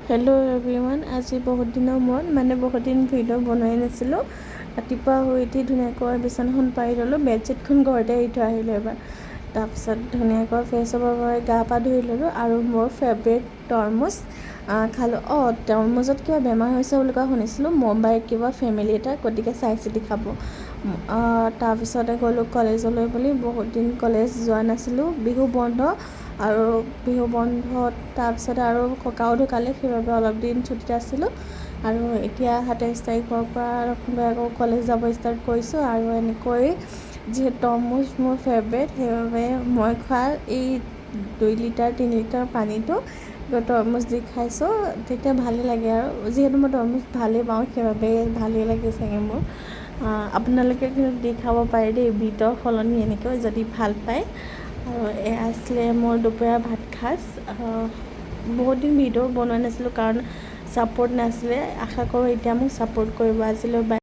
Hello' everyone, আজি বহুত দিনৰ মূৰত বহুত দিন ভিডিঅ' বনোৱাই নাছিলোঁ। ৰাতিপুৱা শুই উঠি ধুনীয়াকৈ বিচনাখন পাৰি ল'লোঁ, বেডশ্বীটখন ঘৰতে এৰি থৈ আহিলোঁ এবাৰ। তাৰপিছত ধুনীয়াকৈ ফ্ৰেছ হ'বৰ বাবে গা পা ধুই ল'লোঁ আৰু মোৰ ফেভৰেট তৰমুজ খালোঁ। তৰমুজত কিবা বেমাৰ হৈছে বুলি কোৱা শুনিছিলোঁ, মুম্বাইৰ কিবা ফেমিলি এটা, গতিকে চাই চিতি খাব। তাৰপিছতে গ'লোঁ কলেজলৈ বুলি, বহুত দিন কলেজ যোৱা নাছিলোঁ, বিহু বন্ধ আৰু বিহু বন্ধত তাৰপিছতে আৰু ককাও ঢুকালে, সেইবাবে অলপ দিন ছুটীত আছিলোঁ আৰু এতিয়া ২৭ তাৰিখৰ পৰা আকৌ কলেজ যাব ষ্টাৰ্ট কৰিছোঁ। আৰু এনেকৈ যিহেতু তৰমুজ মোৰ ফেভৰেট, সেইবাবে মই খোৱা এই 2 লিটাৰ 3 লিটাৰ পানীটো তৰমুজ দি খাইছোঁ। তেতিয়া ভালেই লাগে আৰু যিহেতু মই তৰমুজ ভালেই পাওঁ, সেইবাবে ভালেই লাগে চাগে মোৰ। আপোনালোকে কিন্তু দি খাব পাৰে দেই, বিটৰ সলনি এনেকৈ যদি ভাল পায়। আৰু এয়া আছিলে মোৰ দুপৰীয়া ভাত সাজ। বহুত দিন ভিডিঅ' বনোৱা নাছিলোঁ কাৰণ ছাপোৰ্ট নাছিলে। আশা কৰোঁ এতিয়া মোক ছাপোৰ্ট কৰিব। আজিলৈ বাই।